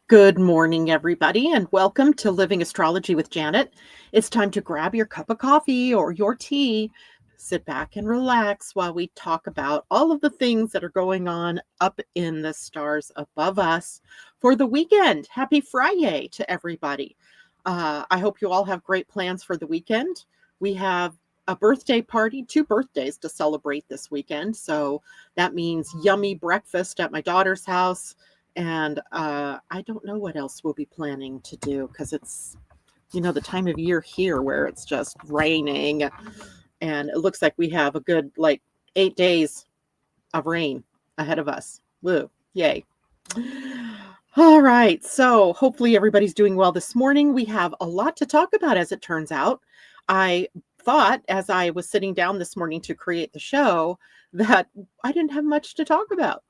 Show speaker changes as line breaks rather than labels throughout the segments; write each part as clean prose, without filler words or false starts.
Good morning, everybody, and welcome to Living Astrology with Janet. It's time to grab your cup of coffee or your tea, sit back and relax while we talk about all of the things that are going on up in the stars above us for the weekend. Happy Friday to everybody. I hope you all have great plans for the weekend. We have a birthday party, 2 birthdays to celebrate this weekend. So that means yummy breakfast at my daughter's house. And I don't know what else we'll be planning to do because it's, the time of year here where it's just raining. And it looks like we have a good 8 days of rain ahead of us. Woo, yay. All right. So hopefully everybody's doing well this morning. We have a lot to talk about, as it turns out. I thought as I was sitting down this morning to create the show that I didn't have much to talk about,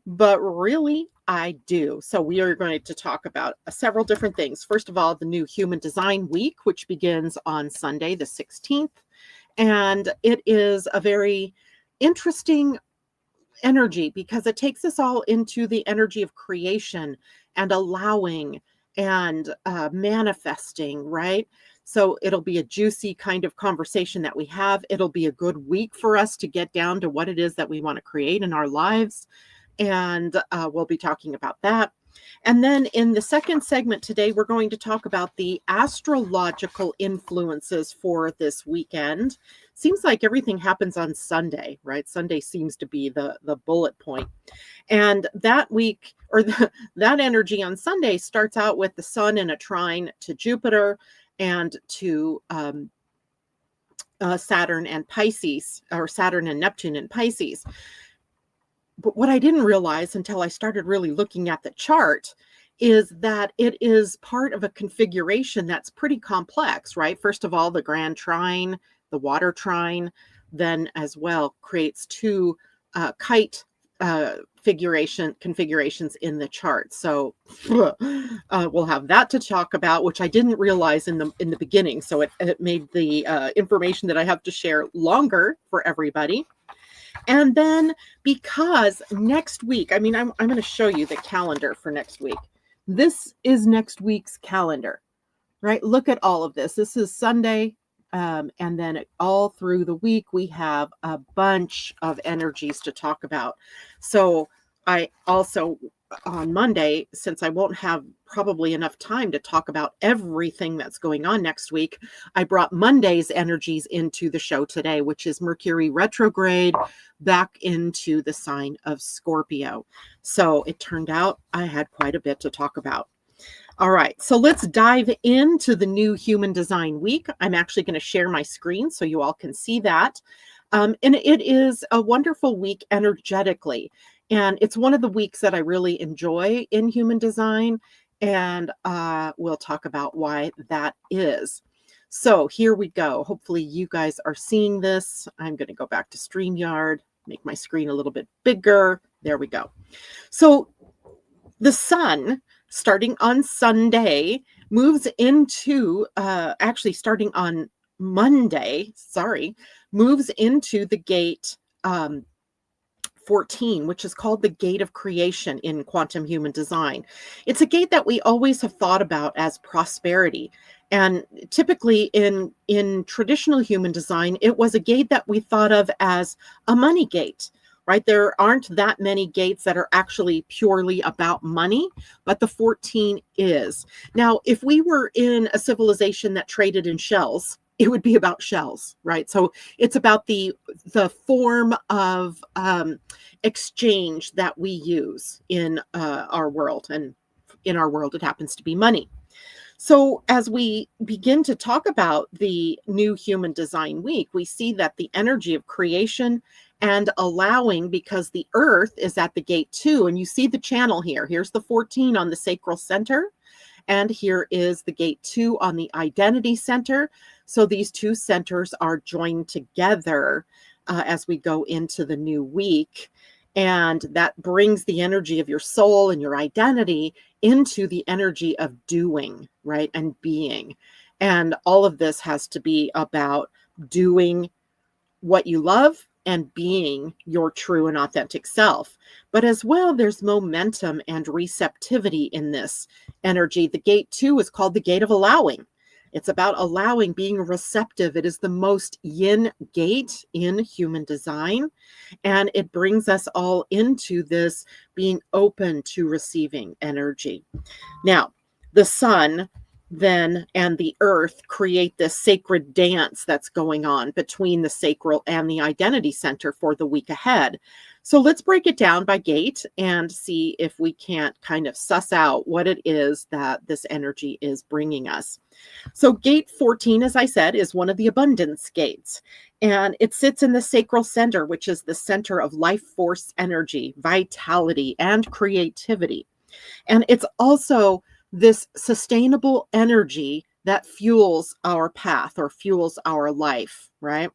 but really I do. So we are going to talk about several different things. First of all, the new Human Design Week, which begins on Sunday, the 16th. And it is a very interesting energy because it takes us all into the energy of creation and allowing and manifesting, right? So it'll be a juicy kind of conversation that we have. It'll be a good week for us to get down to what it is that we want to create in our lives. And we'll be talking about that. And then in the second segment today, we're going to talk about the astrological influences for this weekend. Seems like everything happens on Sunday, right? Sunday seems to be the bullet point. And that week, or that energy on Sunday starts out with the sun in a trine to Jupiter and to Saturn and Pisces, or Saturn and Neptune in Pisces. But what I didn't realize until I started really looking at the chart is that it is part of a configuration that's pretty complex, right? First of all, the grand trine, the water trine, then as well creates 2 kite configurations in the chart. So we'll have that to talk about, which I didn't realize in the beginning. So it made the information that I have to share longer for everybody. And then because next week, I'm going to show you the calendar for next week. This is next week's calendar, right? Look at all of this. This is Sunday. And then all through the week, we have a bunch of energies to talk about. So I also, on Monday, since I won't have probably enough time to talk about everything that's going on next week, I brought Monday's energies into the show today, which is Mercury retrograde back into the sign of Scorpio. So it turned out I had quite a bit to talk about. All right, so let's dive into the new Human Design Week. I'm actually going to share my screen so you all can see that. And it is a wonderful week energetically. And it's one of the weeks that I really enjoy in Human Design. And we'll talk about why that is. So here we go. Hopefully you guys are seeing this. I'm going to go back to StreamYard, make my screen a little bit bigger. There we go. So the sun, starting on Sunday, moves into, actually starting on Monday, moves into the gate 14, which is called the gate of creation in quantum human design. It's a gate that we always have thought about as prosperity. And typically in traditional human design, it was a gate that we thought of as a money gate, right? There aren't that many gates that are actually purely about money, but the 14 is. Now, if we were in a civilization that traded in shells, it would be about shells, right? So it's about the form of exchange that we use in our world. And in our world, it happens to be money. So as we begin to talk about the new Human Design Week, we see that the energy of creation and allowing, because the earth is at the gate 2, and you see the channel here. Here's the 14 on the sacral center, and here is the gate 2 on the identity center. So these 2 centers are joined together as we go into the new week. And that brings the energy of your soul and your identity into the energy of doing, right? And being. And all of this has to be about doing what you love and being your true and authentic self. But as well, there's momentum and receptivity in this energy. The gate 2 is called the gate of allowing. It's about allowing, being receptive. It is the most yin gate in human design. And it brings us all into this being open to receiving energy. Now, the sun then and the earth create this sacred dance that's going on between the sacral and the identity center for the week ahead. So let's break it down by gate and see if we can't kind of suss out what it is that this energy is bringing us. So gate 14, as I said, is one of the abundance gates, and it sits in the sacral center, which is the center of life force energy, vitality, and creativity. And it's also this sustainable energy that fuels our path or fuels our life, right?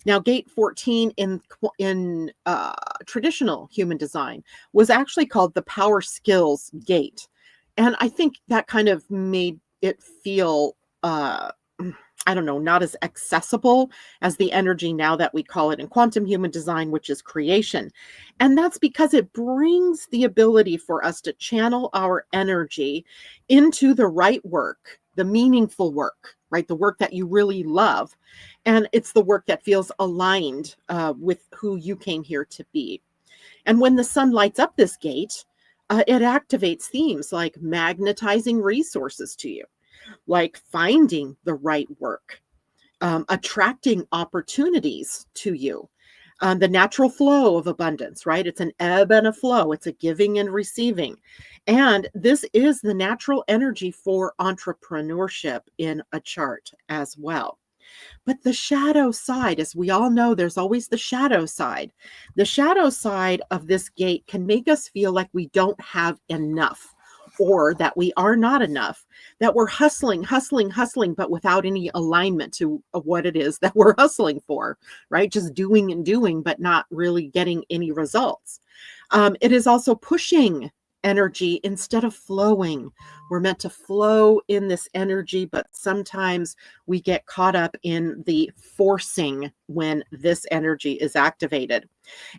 Now, gate 14 in traditional human design was actually called the power skills gate. And I think that kind of made it feel, I don't know, not as accessible as the energy now that we call it in quantum human design, which is creation. And that's because it brings the ability for us to channel our energy into the right work, the meaningful work, right? The work that you really love. And it's the work that feels aligned with who you came here to be. And when the sun lights up this gate, it activates themes like magnetizing resources to you, like finding the right work, attracting opportunities to you, the natural flow of abundance, right? It's an ebb and a flow. It's a giving and receiving. And this is the natural energy for entrepreneurship in a chart as well. But the shadow side, as we all know, there's always the shadow side. The shadow side of this gate can make us feel like we don't have enough, or that we are not enough, that we're hustling, but without any alignment to what it is that we're hustling for, right? Just doing and doing, but not really getting any results. It is also pushing energy instead of flowing. We're meant to flow in this energy, but sometimes we get caught up in the forcing when this energy is activated.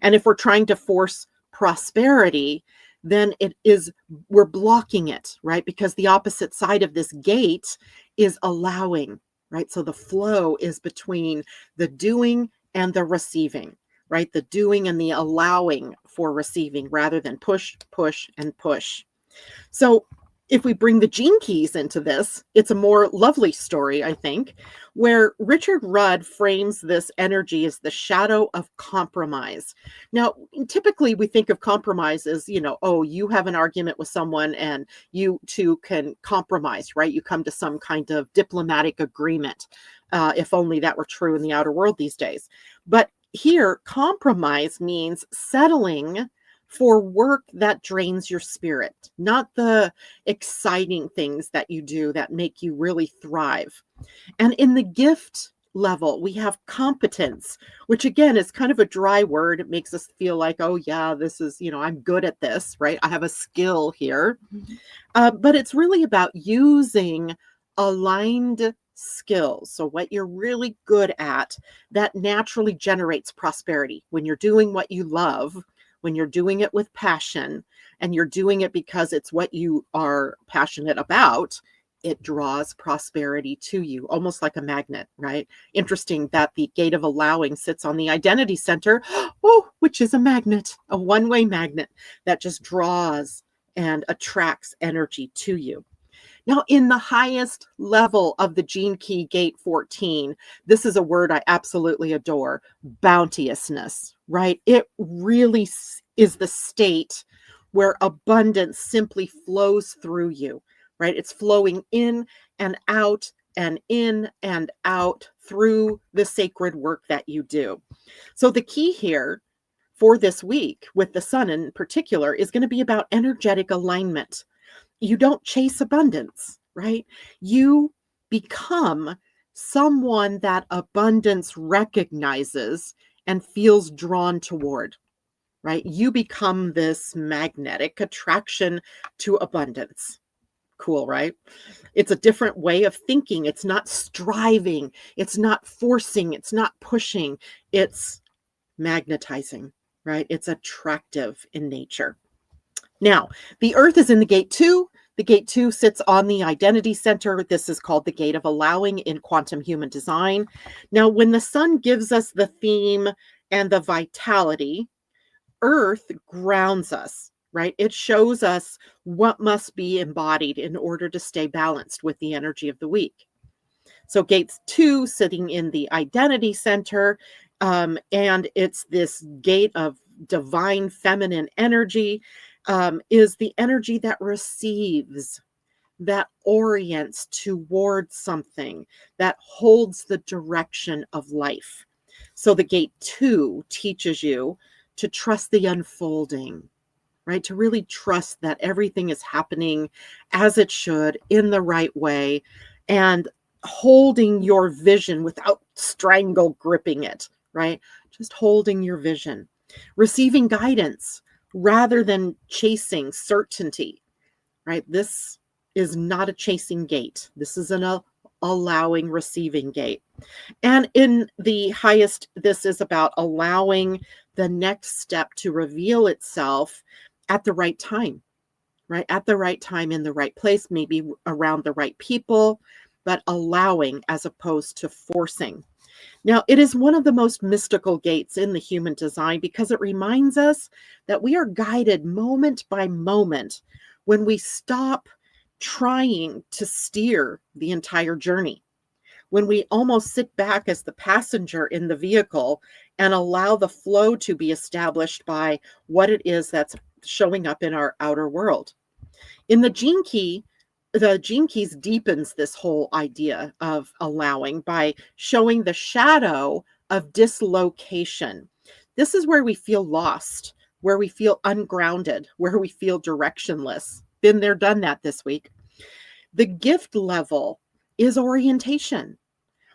And if we're trying to force prosperity, then we're blocking it, right? Because the opposite side of this gate is allowing, right? So the flow is between the doing and the receiving, right? The doing and the allowing for receiving rather than push, push, and push. So if we bring the gene keys into this, it's a more lovely story, I think, where Richard Rudd frames this energy as the shadow of compromise. Now, typically we think of compromise as, oh, you have an argument with someone and you two can compromise, right? You come to some kind of diplomatic agreement, if only that were true in the outer world these days. But here, compromise means settling for work that drains your spirit, not the exciting things that you do that make you really thrive. And in the gift level, we have competence, which again is kind of a dry word. It makes us feel like, oh yeah, this is, I'm good at this, right? I have a skill here. But it's really about using aligned skills. So what you're really good at that naturally generates prosperity when you're doing what you love, when you're doing it with passion, and you're doing it because it's what you are passionate about, it draws prosperity to you, almost like a magnet, right? Interesting that the gate of allowing sits on the identity center, which is a magnet, a one-way magnet that just draws and attracts energy to you. Now, in the highest level of the gene key gate 14, this is a word I absolutely adore, bounteousness, right? It really is the state where abundance simply flows through you, right? It's flowing in and out and in and out through the sacred work that you do. So the key here for this week with the sun in particular is going to be about energetic alignment. You don't chase abundance, right? You become someone that abundance recognizes and feels drawn toward, right? You become this magnetic attraction to abundance. Cool, right? It's a different way of thinking. It's not striving. It's not forcing. It's not pushing. It's magnetizing, right? It's attractive in nature. Now, the Earth is in the gate 2. The gate 2 sits on the identity center. This is called the gate of allowing in quantum human design. Now, when the sun gives us the theme and the vitality, Earth grounds us, right? It shows us what must be embodied in order to stay balanced with the energy of the week. So gates 2 sitting in the identity center, and it's this gate of divine feminine energy, is the energy that receives, that orients toward something, that holds the direction of life. So the gate 2 teaches you to trust the unfolding, right? To really trust that everything is happening as it should in the right way, and holding your vision without strangle gripping it, right? Just holding your vision, receiving guidance rather than chasing certainty, right? This is not a chasing gate. This is an allowing, receiving gate. And in the highest, this is about allowing the next step to reveal itself at the right time, right? At the right time, in the right place, maybe around the right people, but allowing as opposed to forcing. Now, it is one of the most mystical gates in the human design because it reminds us that we are guided moment by moment when we stop trying to steer the entire journey, when we almost sit back as the passenger in the vehicle and allow the flow to be established by what it is that's showing up in our outer world. In the Gene Keys deepens this whole idea of allowing by showing the shadow of dislocation. This is where we feel lost, where we feel ungrounded, where we feel directionless. Been there, done that this week. The gift level is orientation,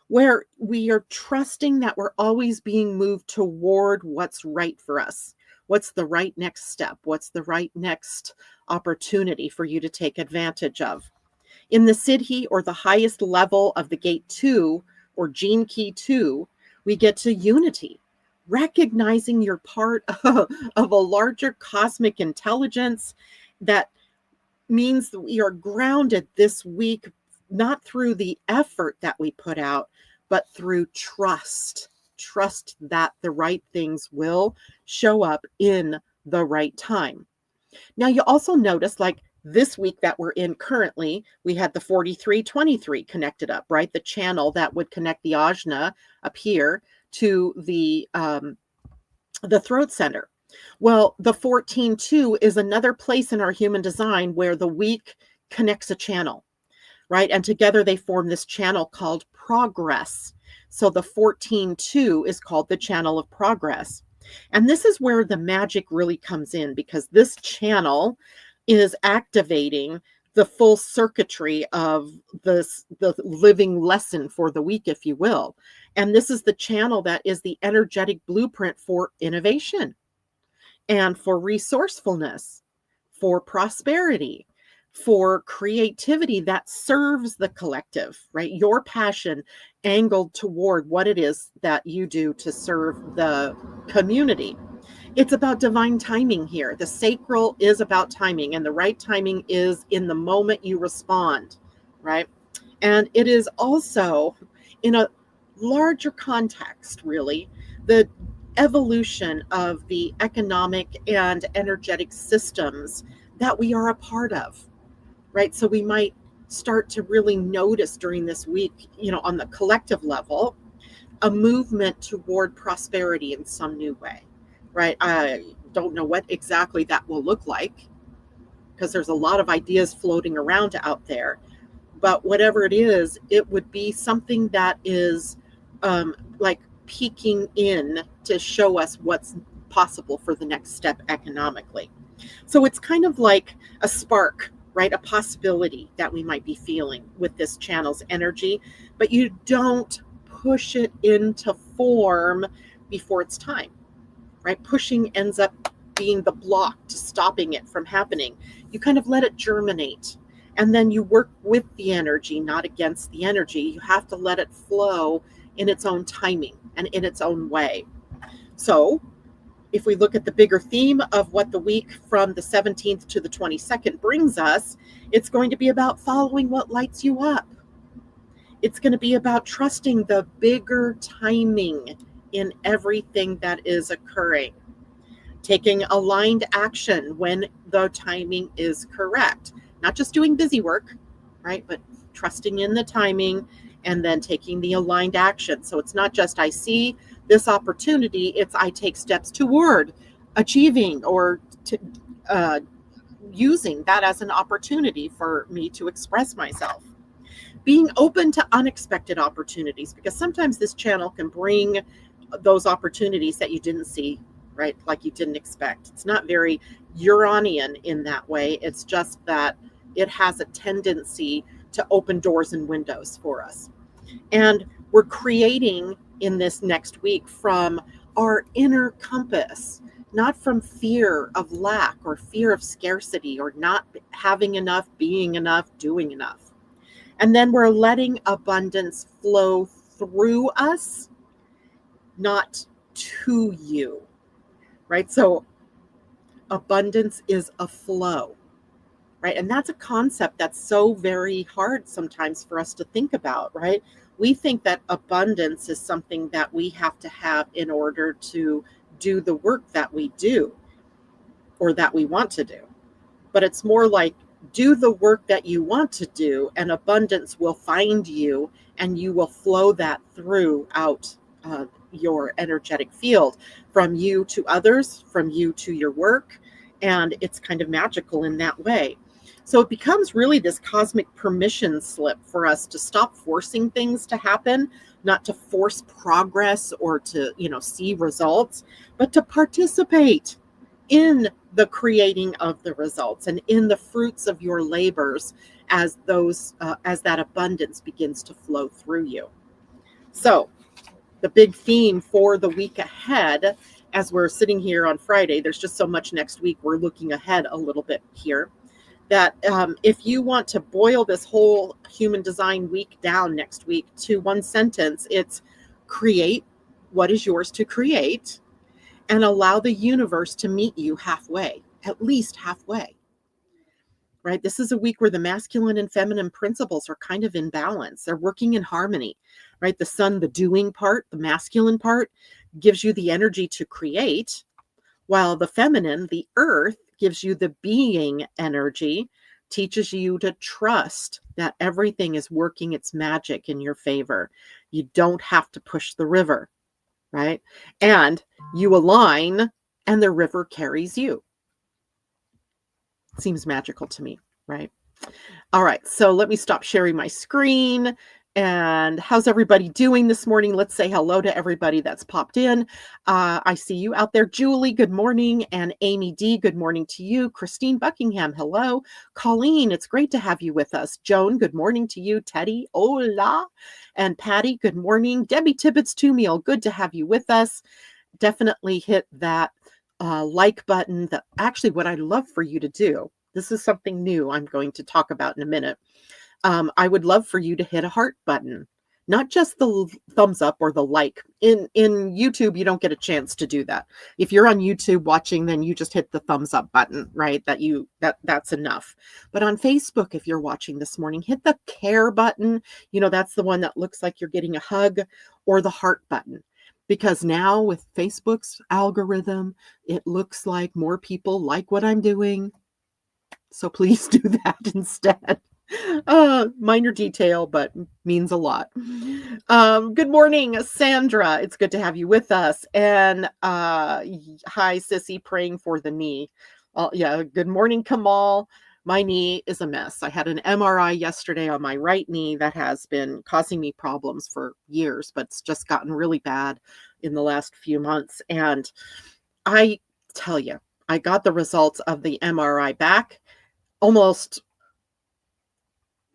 where we are trusting that we're always being moved toward what's right for us. What's the right next step? What's the right next opportunity for you to take advantage of? In the Siddhi, or the highest level of the gate 2 or Gene Key 2, we get to unity, recognizing you're part of a larger cosmic intelligence. That means that we are grounded this week, not through the effort that we put out, but through trust that the right things will show up in the right time. Now, you also notice, like this week that we're in currently, we had the 4323 connected up, right? The channel that would connect the ajna up here to the throat center. Well, the 14-2 is another place in our human design where the week connects a channel, right? And together they form this channel called progress. So the 14-2 is called the channel of progress. And this is where the magic really comes in, because this channel is activating the full circuitry of the living lesson for the week, if you will. And this is the channel that is the energetic blueprint for innovation and for resourcefulness, for prosperity, for creativity that serves the collective, right? Your passion angled toward what it is that you do to serve the community. It's about divine timing here. The sacral is about timing, and the right timing is in the moment you respond, right? And it is also, in a larger context, really, the evolution of the economic and energetic systems that we are a part of, right? So we might start to really notice during this week, on the collective level, a movement toward prosperity in some new way, right? I don't know what exactly that will look like, because there's a lot of ideas floating around out there. But whatever it is, it would be something that is like peeking in to show us what's possible for the next step economically. So it's kind of like a spark, right? A possibility that we might be feeling with this channel's energy, but you don't push it into form before it's time, right? Pushing ends up being the block to stopping it from happening. You kind of let it germinate, and then you work with the energy, not against the energy. You have to let it flow in its own timing and in its own way. So if we look at the bigger theme of what the week from the 17th to the 22nd brings us, it's going to be about following what lights you up. It's going to be about trusting the bigger timing in everything that is occurring, taking aligned action when the timing is correct, not just doing busy work, right? But trusting in the timing and then taking the aligned action. So it's not just I see this opportunity, it's I take steps toward achieving or using that as an opportunity for me to express myself. Being open to unexpected opportunities, because sometimes this channel can bring those opportunities that you didn't see, right? Like you didn't expect. It's not very Uranian in that way. It's just that it has a tendency to open doors and windows for us. And we're creating in this next week from our inner compass, not from fear of lack or fear of scarcity or not having enough, being enough, doing enough. And then we're letting abundance flow through us, not to you, right? So abundance is a flow, right? And that's a concept that's so very hard sometimes for us to think about, right? We think that abundance is something that we have to have in order to do the work that we do or that we want to do. But it's more like do the work that you want to do, and abundance will find you, and you will flow that throughout your energetic field, from you to others, from you to your work. And it's kind of magical in that way. So it becomes really this cosmic permission slip for us to stop forcing things to happen, not to force progress or to, see results, but to participate in the creating of the results and in the fruits of your labors as that abundance begins to flow through you. So the big theme for the week ahead, as we're sitting here on Friday, there's just so much next week. We're looking ahead a little bit here. That if you want to boil this whole human design week down next week to one sentence, it's create what is yours to create and allow the universe to meet you halfway, at least halfway, right? This is a week where the masculine and feminine principles are kind of in balance. They're working in harmony, right? The sun, the doing part, the masculine part, gives you the energy to create, while the feminine, the earth, gives you the being energy, teaches you to trust that everything is working its magic in your favor. You don't have to push the river, right? And you align and the river carries you. Seems magical to me, right? All right, so let me stop sharing my screen. And how's everybody doing this morning? Let's say hello to everybody that's popped in. I see you out there. Julie, good morning. And Amy D, good morning to you. Christine Buckingham, hello. Colleen, it's great to have you with us. Joan, good morning to you. Teddy, hola. And Patty, good morning. Debbie Tibbetts Tumiel, good to have you with us. Definitely hit that like button. Actually, what I'd love for you to do, this is something new I'm going to talk about in a minute. I would love for you to hit a heart button, not just the thumbs up or the like. In YouTube, you don't get a chance to do that. If you're on YouTube watching, then you just hit the thumbs up button, right? That's enough. But on Facebook, if you're watching this morning, hit the care button. That's the one that looks like you're getting a hug, or the heart button. Because now with Facebook's algorithm, it looks like more people like what I'm doing. So please do that instead. Minor detail, but means a lot. Good morning, Sandra. It's good to have you with us. And hi, Sissy, praying for the knee. Yeah, good morning, Kamal. My knee is a mess. I had an MRI yesterday on my right knee that has been causing me problems for years, but it's just gotten really bad in the last few months. And I tell you, I got the results of the MRI back, almost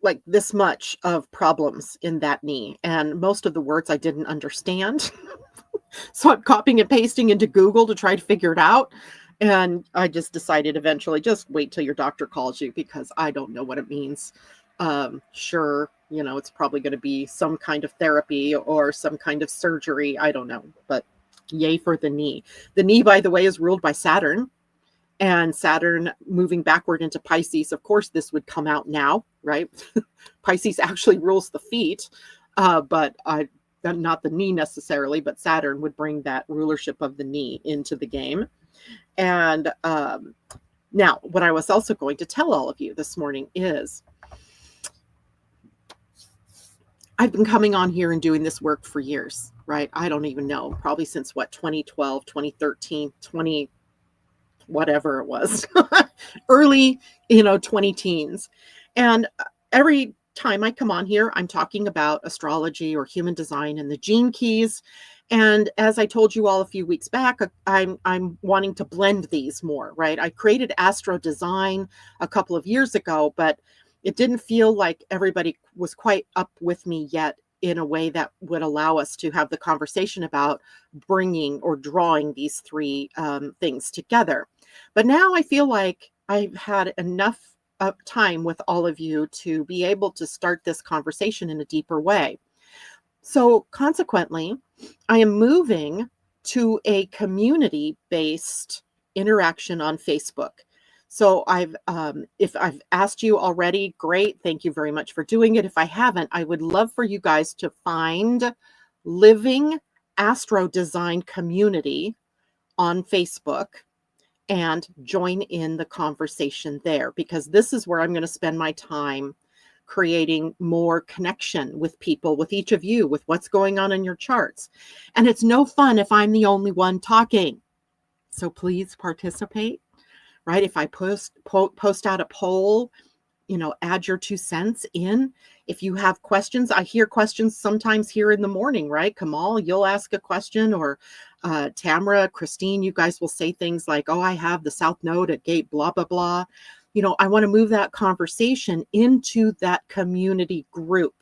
like this much of problems in that knee. And most of the words I didn't understand. So I'm copying and pasting into Google to try to figure it out. And I just decided eventually, just wait till your doctor calls you, because I don't know what it means. Sure, it's probably going to be some kind of therapy or some kind of surgery. I don't know. But Yay for the knee. The knee, by the way, is ruled by Saturn, and Saturn moving backward into Pisces. Of course, this would come out now, right? Pisces actually rules the feet, but not the knee necessarily, but Saturn would bring that rulership of the knee into the game. And now, what I was also going to tell all of you this morning is I've been coming on here and doing this work for years, right? I don't even know, probably since 2012, 2013, 20, whatever it was, early, 20 teens. And every time I come on here, I'm talking about astrology or human design and the gene keys. And as I told you all a few weeks back, I'm wanting to blend these more, right? I created AstroDesign a couple of years ago, but it didn't feel like everybody was quite up with me yet in a way that would allow us to have the conversation about bringing or drawing these three things together. But now I feel like I've had enough time with all of you to be able to start this conversation in a deeper way. So consequently, I am moving to a community-based interaction on Facebook. So if I've asked you already, great. Thank you very much for doing it. If I haven't, I would love for you guys to find Living AstroDesign Community on Facebook and join in the conversation there, because this is where I'm going to spend my time creating more connection with people, with each of you, with what's going on in your charts. And it's no fun if I'm the only one talking. So please participate. Right? If I post out a poll, add your 2 cents in. If you have questions, I hear questions sometimes here in the morning, right? Kamal, you'll ask a question, or Tamara, Christine, you guys will say things like, oh, I have the South Node at gate, blah, blah, blah. I want to move that conversation into that community group.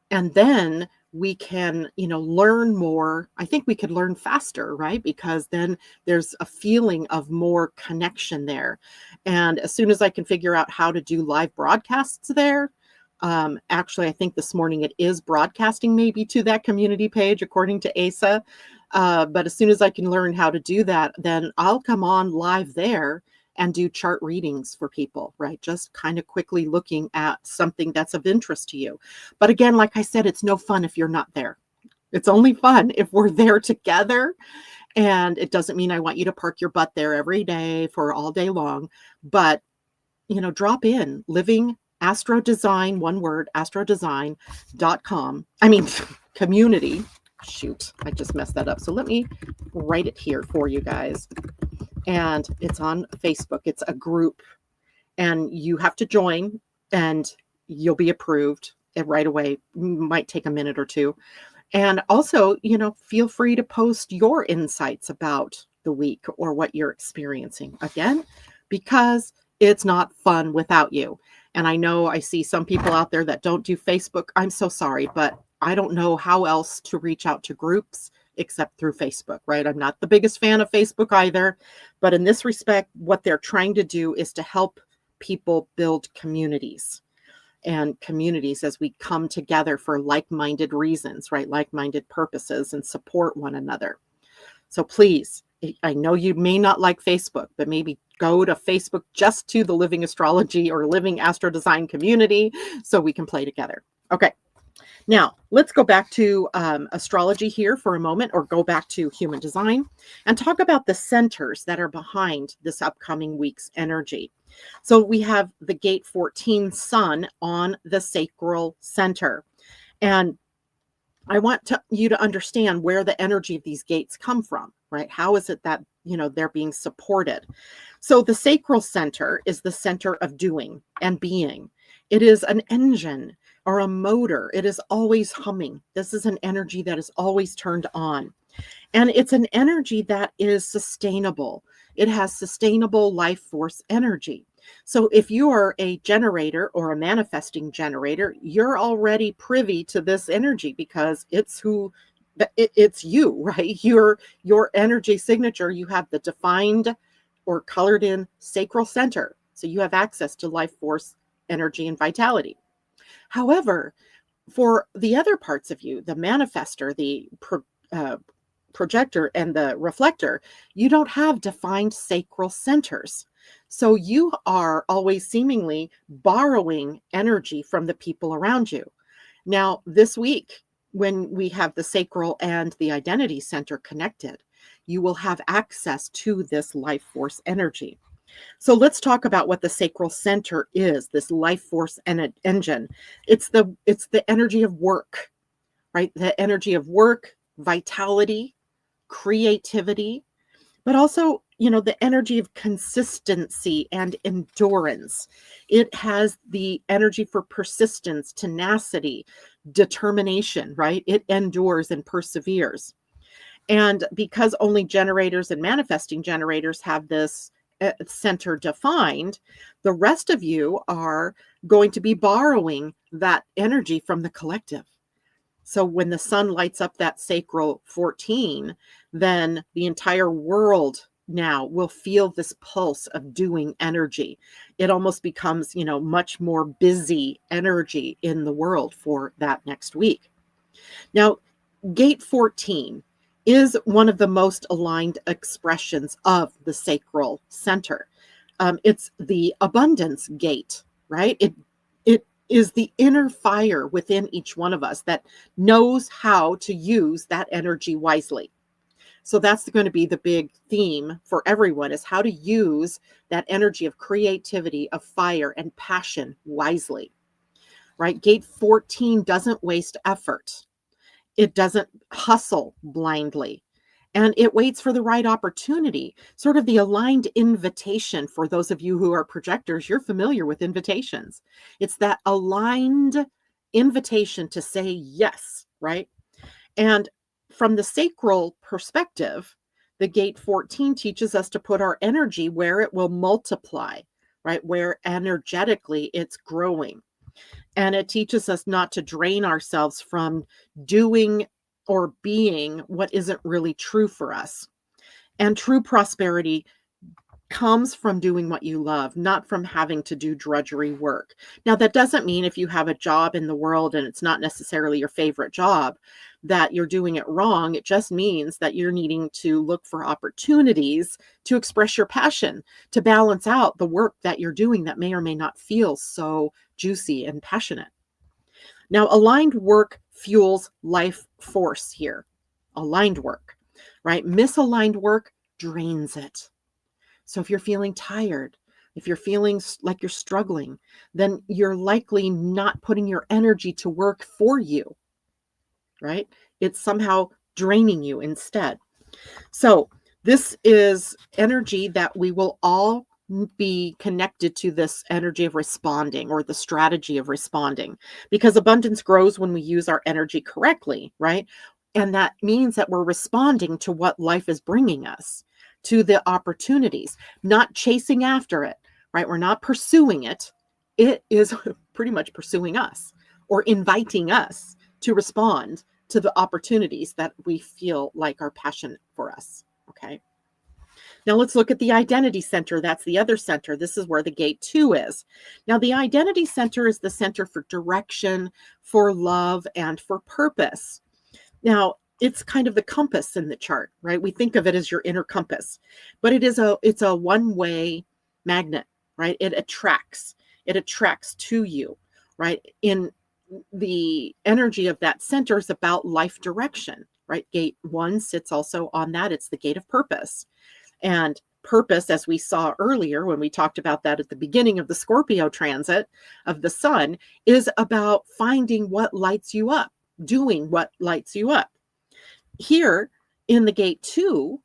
And then we can, learn more. I think we could learn faster, right? Because then there's a feeling of more connection there. And as soon as I can figure out how to do live broadcasts there, actually, I think this morning it is broadcasting maybe to that community page, according to ASA. But as soon as I can learn how to do that, then I'll come on live there and do chart readings for people, right? Just kind of quickly looking at something that's of interest to you. But again, like I said, it's no fun if you're not there. It's only fun if we're there together. And it doesn't mean I want you to park your butt there every day for all day long, but, drop in. Living AstroDesign, one word, astrodesign.com. Community. Shoot, I just messed that up. So let me write it here for you guys. And it's on Facebook. It's a group, and you have to join, and you'll be approved right away. It might take a minute or two. And also, feel free to post your insights about the week or what you're experiencing. Again, because it's not fun without you. And I know I see some people out there that don't do Facebook. I'm so sorry, but I don't know how else to reach out to groups except through Facebook, right? I'm not the biggest fan of Facebook either, but in this respect, what they're trying to do is to help people build communities, and communities as we come together for like-minded reasons, right? Like-minded purposes, and support one another. So please, I know you may not like Facebook, but maybe go to Facebook just to the Living Astrology or Living AstroDesign community so we can play together. Okay. Now, let's go back to astrology here for a moment, or go back to human design and talk about the centers that are behind this upcoming week's energy. So we have the gate 14 sun on the sacral center. And I want you to understand where the energy of these gates come from, right? How is it that, they're being supported? So the sacral center is the center of doing and being. It is an engine or a motor. It is always humming. This is an energy that is always turned on. And it's an energy that is sustainable. It has sustainable life force energy. So if you are a generator or a manifesting generator, you're already privy to this energy, because it's you, right? Your energy signature, you have the defined or colored in sacral center. So you have access to life force energy and vitality. However, for the other parts of you, the manifester, the projector and the reflector, you don't have defined sacral centers. So you are always seemingly borrowing energy from the people around you. Now, this week, when we have the sacral and the identity center connected, you will have access to this life force energy. So let's talk about what the sacral center is, this life force engine. It's the energy of work, right? The energy of work, vitality, creativity, but also, the energy of consistency and endurance. It has the energy for persistence, tenacity, determination, right? It endures and perseveres. And because only generators and manifesting generators have this center defined, the rest of you are going to be borrowing that energy from the collective. So when the sun lights up that sacral 14, then the entire world now will feel this pulse of doing energy. It almost becomes, much more busy energy in the world for that next week. Now, gate 14 is one of the most aligned expressions of the sacral center. It's the abundance gate, right? It is the inner fire within each one of us that knows how to use that energy wisely. So that's going to be the big theme for everyone, is how to use that energy of creativity, of fire and passion wisely, right? Gate 14 doesn't waste effort. It doesn't hustle blindly. And it waits for the right opportunity, sort of the aligned invitation. For those of you who are projectors, you're familiar with invitations. It's that aligned invitation to say yes, right? And from the sacral perspective, the gate 14 teaches us to put our energy where it will multiply, right? Where energetically it's growing. And it teaches us not to drain ourselves from doing or being what isn't really true for us. And true prosperity comes from doing what you love, not from having to do drudgery work. Now, that doesn't mean if you have a job in the world and it's not necessarily your favorite job, that you're doing it wrong. It just means that you're needing to look for opportunities to express your passion, to balance out the work that you're doing that may or may not feel so juicy and passionate. Now, aligned work fuels life force here. Aligned work, right? Misaligned work drains it. So if you're feeling tired, if you're feeling like you're struggling, then you're likely not putting your energy to work for you, right? It's somehow draining you instead. So this is energy that we will all be connected to, this energy of responding, or the strategy of responding, because abundance grows when we use our energy correctly, right? And that means that we're responding to what life is bringing us, to the opportunities, not chasing after it, right? We're not pursuing it. It is pretty much pursuing us, or inviting us to respond to the opportunities that we feel like are passionate for us. Okay. Now let's look at the identity center. That's the other center. This is where the gate 2 is. Now the identity center is the center for direction, for love, and for purpose. Now it's kind of the compass in the chart, right? We think of it as your inner compass, but it's a one-way magnet, right? It attracts to you, right? In the energy of that center is about life direction, right? Gate 1 sits also on that. It's the gate of purpose. And purpose, as we saw earlier when we talked about that at the beginning of the Scorpio transit of the sun, is about finding what lights you up, doing what lights you up. Here in the gate 2,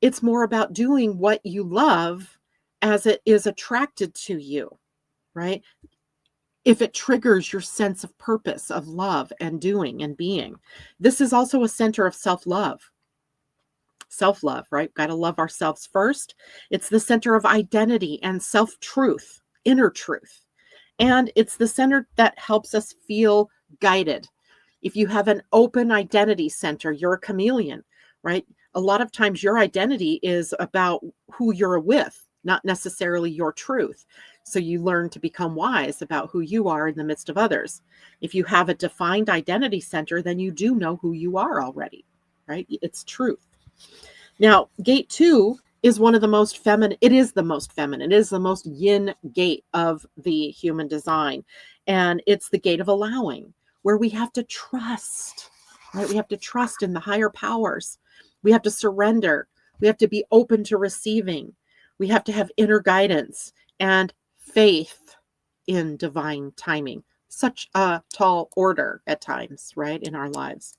it's more about doing what you love as it is attracted to you, right? If it triggers your sense of purpose, of love and doing and being. This is also a center of self-love. Self-love, right? Got to love ourselves first. It's the center of identity and self-truth, inner truth. And it's the center that helps us feel guided. If you have an open identity center, you're a chameleon, right? A lot of times your identity is about who you're with, not necessarily your truth. So you learn to become wise about who you are in the midst of others. If you have a defined identity center, then you do know who you are already, right? It's truth. Now, gate 2 is one of the most feminine. It is the most feminine. It is the most yin gate of the human design. And it's the gate of allowing, where we have to trust, right? We have to trust in the higher powers. We have to surrender. We have to be open to receiving. We have to have inner guidance and faith in divine timing. Such a tall order at times, right, in our lives.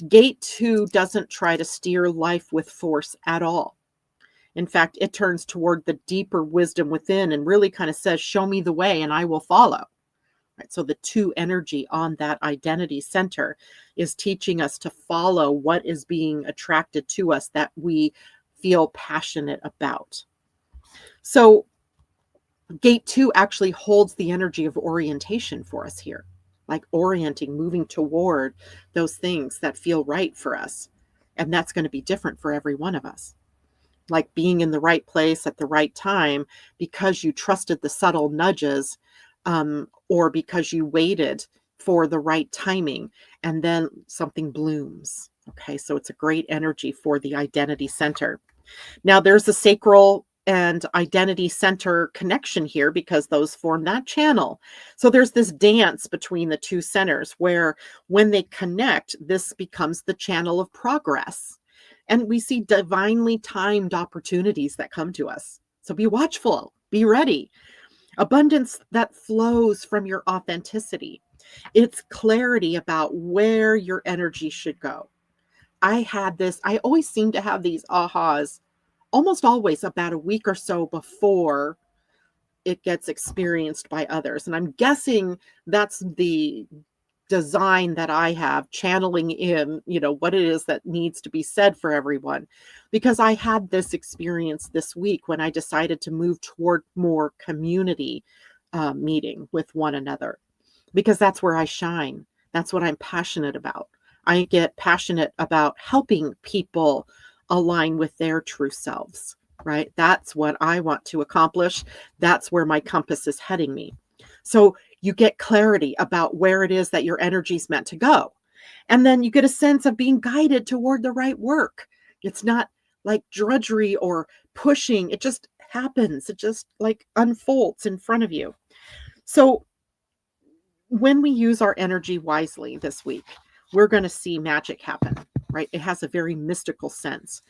Gate 2 doesn't try to steer life with force at all. In fact, it turns toward the deeper wisdom within and really kind of says, show me the way and I will follow. Right? So the 2 energy on that identity center is teaching us to follow what is being attracted to us that we feel passionate about. So gate 2 actually holds the energy of orientation for us here, like orienting, moving toward those things that feel right for us. And that's going to be different for every one of us. Like being in the right place at the right time because you trusted the subtle nudges, or because you waited for the right timing and then something blooms. Okay, so it's a great energy for the identity center. Now there's a sacral and identity center connection here because those form that channel. So there's this dance between the 2 centers where when they connect, this becomes the channel of progress. And we see divinely timed opportunities that come to us. So be watchful, be ready. Abundance that flows from your authenticity. It's clarity about where your energy should go. I always seem to have these ahas almost always about a week or so before it gets experienced by others. And I'm guessing that's the design that I have, channeling in, what it is that needs to be said for everyone. Because I had this experience this week when I decided to move toward more community meeting with one another, because that's where I shine. That's what I'm passionate about. I get passionate about helping people align with their true selves, right? That's what I want to accomplish. That's where my compass is heading me. So you get clarity about where it is that your energy is meant to go. And then you get a sense of being guided toward the right work. It's not like drudgery or pushing. It just happens. It just like unfolds in front of you. So when we use our energy wisely this week, we're going to see magic happen, right? It has a very mystical sense.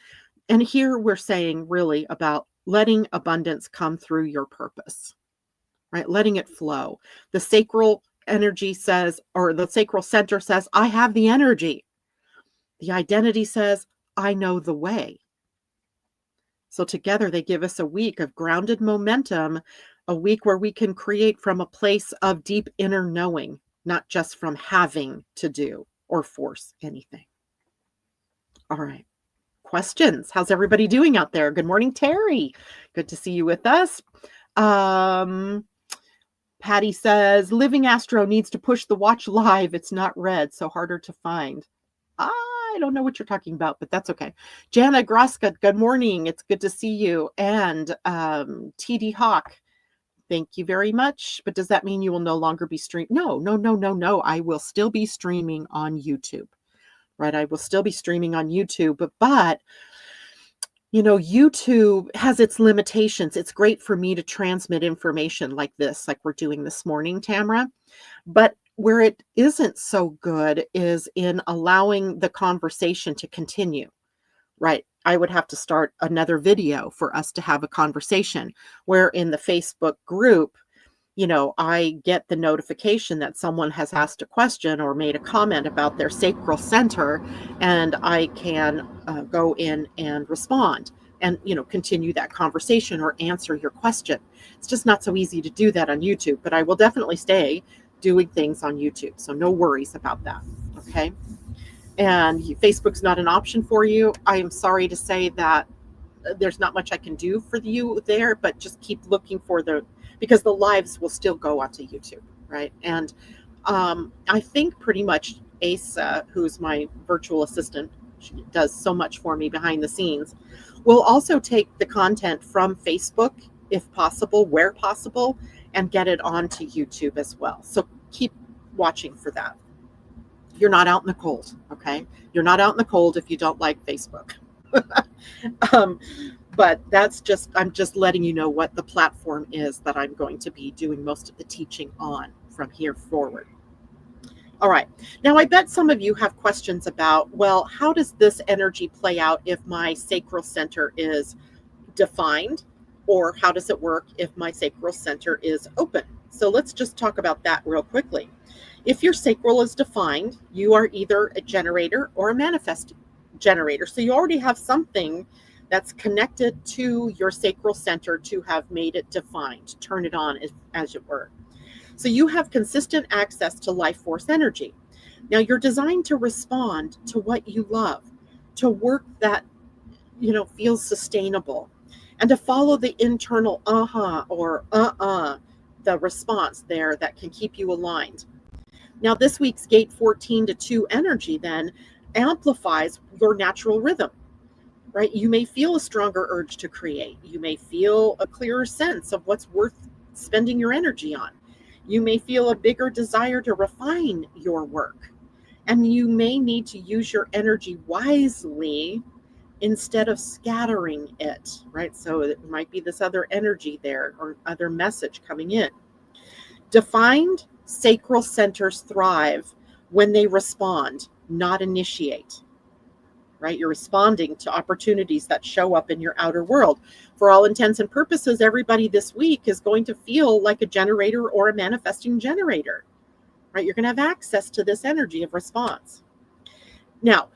And here we're saying really about letting abundance come through your purpose, right? Letting it flow. The sacral energy says, or the sacral center says, I have the energy. The identity says, I know the way. So together they give us a week of grounded momentum, a week where we can create from a place of deep inner knowing, not just from having to do or force anything. All right. Questions? How's everybody doing out there? Good morning, Terry. Good to see you with us. Patty says, Living Astro needs to push the watch live. It's not red, so harder to find. I don't know what you're talking about, but that's okay. Jana Graska, good morning. It's good to see you. And TD Hawk, thank you very much. But does that mean you will no longer be streaming? No. I will still be streaming on YouTube, right? I will still be streaming on YouTube, but YouTube has its limitations. It's great for me to transmit information like this, like we're doing this morning, Tamara. But where it isn't so good is in allowing the conversation to continue, right? I would have to start another video for us to have a conversation, where in the Facebook group, I get the notification that someone has asked a question or made a comment about their sacral center, and I can go in and respond and, continue that conversation or answer your question. It's just not so easy to do that on YouTube, but I will definitely stay doing things on YouTube. So no worries about that. Okay. And Facebook's not an option for you. I am sorry to say that there's not much I can do for you there, but just keep looking for because the lives will still go onto YouTube, right? And I think pretty much Asa, who's my virtual assistant, she does so much for me behind the scenes, will also take the content from Facebook, if possible, where possible, and get it onto YouTube as well. So keep watching for that. You're not out in the cold, okay? You're not out in the cold if you don't like Facebook. um, but I'm just letting you know what the platform is that I'm going to be doing most of the teaching on from here forward. All right. Now, I bet some of you have questions about, well, how does this energy play out if my sacral center is defined, or how does it work if my sacral center is open? So let's just talk about that real quickly. If your sacral is defined, you are either a generator or a manifest generator. So you already have something that's connected to your sacral center to have made it defined, turn it on, as it were. So you have consistent access to life force energy. Now you're designed to respond to what you love, to work that, feels sustainable, and to follow the internal or the response there that can keep you aligned. Now, this week's gate 14 to 2 energy then amplifies your natural rhythm, right? You may feel a stronger urge to create. You may feel a clearer sense of what's worth spending your energy on. You may feel a bigger desire to refine your work. And you may need to use your energy wisely instead of scattering it, right? So it might be this other energy there or other message coming in. Defined sacral centers thrive when they respond, not initiate, right? You're responding to opportunities that show up in your outer world. For all intents and purposes, everybody this week is going to feel like a generator or a manifesting generator, right? You're going to have access to this energy of response. Now,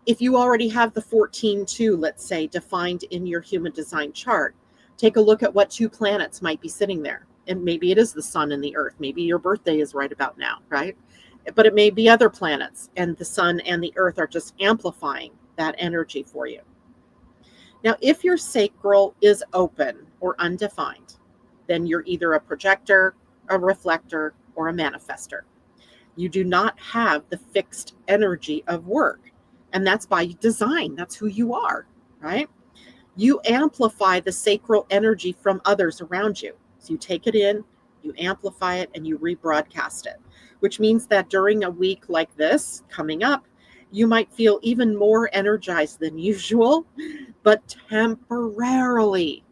if you already have the 14-2, let's say, defined in your human design chart, take a look at what 2 planets might be sitting there. And maybe it is the sun and the earth. Maybe your birthday is right about now, right? But it may be other planets, and the sun and the earth are just amplifying that energy for you. Now, if your sacral is open or undefined, then you're either a projector, a reflector, or a manifester. You do not have the fixed energy of work. And that's by design. That's who you are, right? You amplify the sacral energy from others around you. So you take it in, you amplify it, and you rebroadcast it, which means that during a week like this coming up, you might feel even more energized than usual, but temporarily.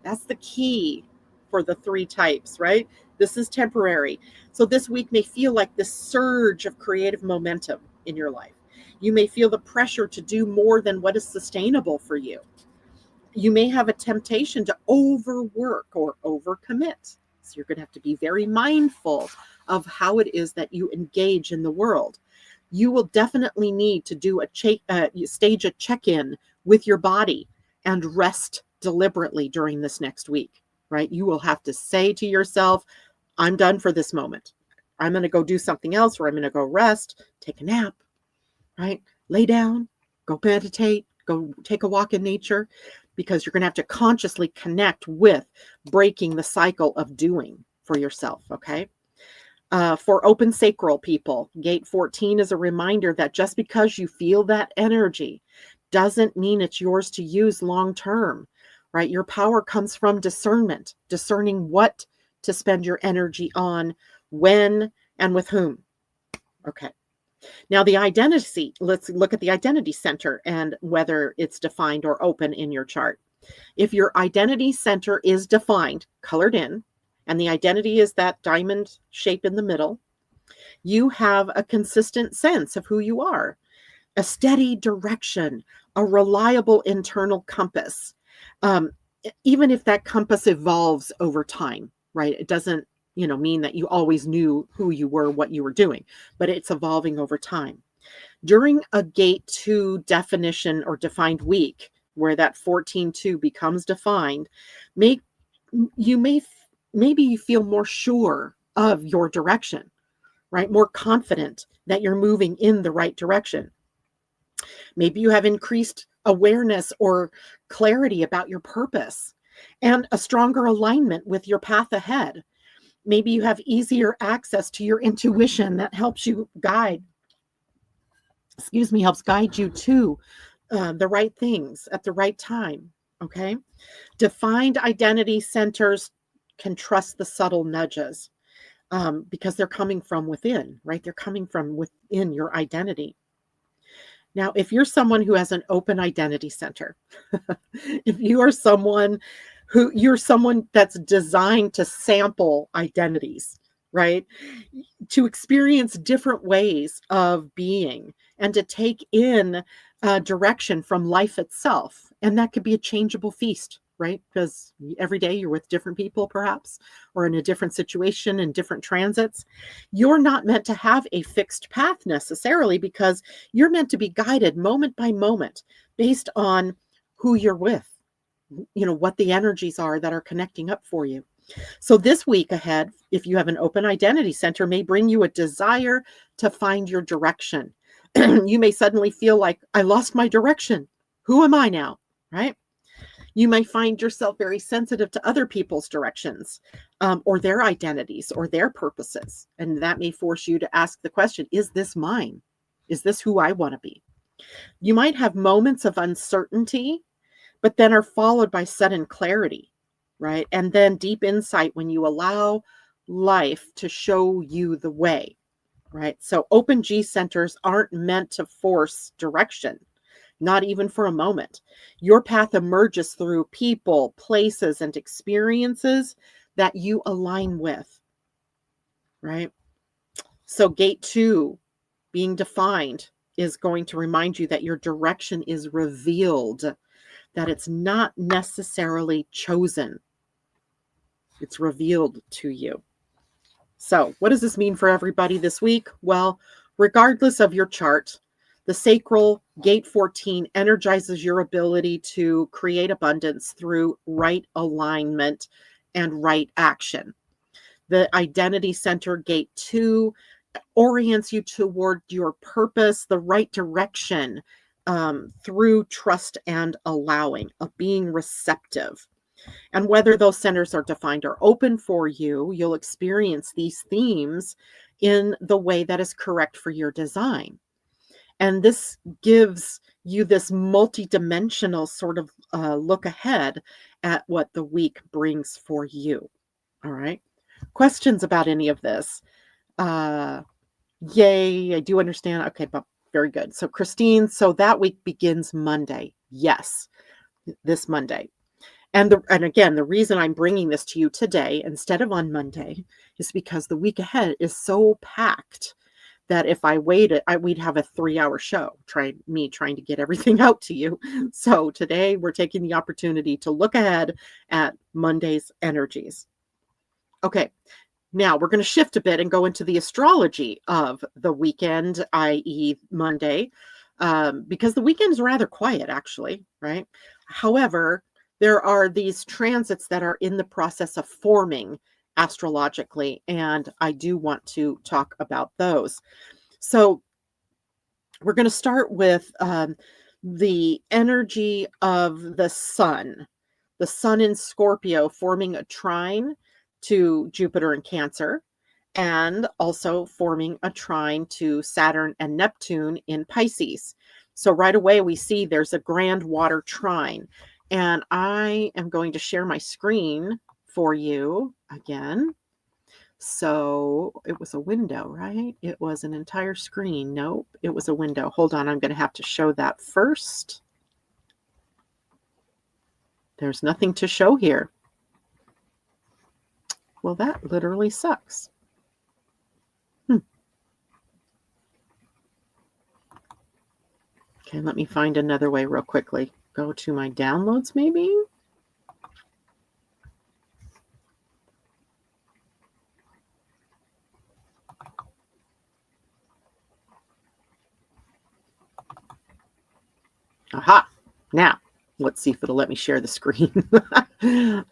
That's the key for the 3 types, right? This is temporary. So this week may feel like this surge of creative momentum in your life. You may feel the pressure to do more than what is sustainable for you. You may have a temptation to overwork or overcommit. So you're going to have to be very mindful of how it is that you engage in the world. You will definitely need to do stage a check-in with your body and rest deliberately during this next week, right? You will have to say to yourself, I'm done for this moment. I'm going to go do something else, or I'm going to go rest, take a nap, right? Lay down, go meditate, go take a walk in nature, because you're going to have to consciously connect with breaking the cycle of doing for yourself, okay? For open sacral people, gate 14 is a reminder that just because you feel that energy doesn't mean it's yours to use long term, right? Your power comes from discernment, discerning what to spend your energy on, when, and with whom. Okay. Now, the identity, let's look at the identity center and whether it's defined or open in your chart. If your identity center is defined, colored in, and the identity is that diamond shape in the middle, you have a consistent sense of who you are, a steady direction, a reliable internal compass. Even if that compass evolves over time, right? It doesn't, mean that you always knew who you were, what you were doing, but it's evolving over time. During a gate 2 definition or defined week, where that 14-2 becomes defined, maybe you feel more sure of your direction, right? More confident that you're moving in the right direction. Maybe you have increased awareness or clarity about your purpose and a stronger alignment with your path ahead. Maybe you have easier access to your intuition that helps guide you to the right things at the right time. Okay. Defined identity centers can trust the subtle nudges because they're coming from within, right? They're coming from within your identity. Now, if you're someone who has an open identity center, if you are someone you're someone that's designed to sample identities, right? To experience different ways of being and to take in direction from life itself. And that could be a changeable feast, right? Because every day you're with different people, perhaps, or in a different situation in different transits. You're not meant to have a fixed path necessarily, because you're meant to be guided moment by moment based on who you're with, what the energies are that are connecting up for you. So this week ahead, if you have an open identity center, may bring you a desire to find your direction. You may suddenly feel like, I lost my direction. Who am I now? Right? You may find yourself very sensitive to other people's directions, or their identities or their purposes. And that may force you to ask the question, is this mine? Is this who I want to be? You might have moments of uncertainty, but then are followed by sudden clarity, right? And then deep insight when you allow life to show you the way, right? So open G centers aren't meant to force direction, not even for a moment. Your path emerges through people, places, and experiences that you align with, right? So gate 2, being defined, is going to remind you that your direction is revealed, that it's not necessarily chosen. It's revealed to you. So what does this mean for everybody this week? Well, regardless of your chart, the sacral gate 14 energizes your ability to create abundance through right alignment and right action. The identity center gate 2 orients you toward your purpose, the right direction, through trust and allowing, of being receptive. And whether those centers are defined or open for you, you'll experience these themes in the way that is correct for your design. And this gives you this multi-dimensional sort of look ahead at what the week brings for you. All right. Questions about any of this? Yay, I do understand. Okay, but very good. So Christine, so that week begins Monday. Yes, this Monday. And again, the reason I'm bringing this to you today instead of on Monday is because the week ahead is so packed that if I waited, we'd have a 3-hour show, trying to get everything out to you. So today we're taking the opportunity to look ahead at Monday's energies. Okay, now we're going to shift a bit and go into the astrology of the weekend, i.e. Monday, because the weekend is rather quiet, actually, right? However, there are these transits that are in the process of forming astrologically, and I do want to talk about those. So we're going to start with the energy of the sun in Scorpio forming a trine to Jupiter and Cancer, and also forming a trine to Saturn and Neptune in Pisces. So right away we see there's a grand water trine. And I am going to share my screen for you again. So it was a window, right? It was an entire screen. Nope, it was a window. Hold on, I'm going to have to show that first. There's nothing to show here. Well, that literally sucks. Okay, let me find another way real quickly. Go to my downloads, maybe. Aha, now let's see if it'll let me share the screen. Yay,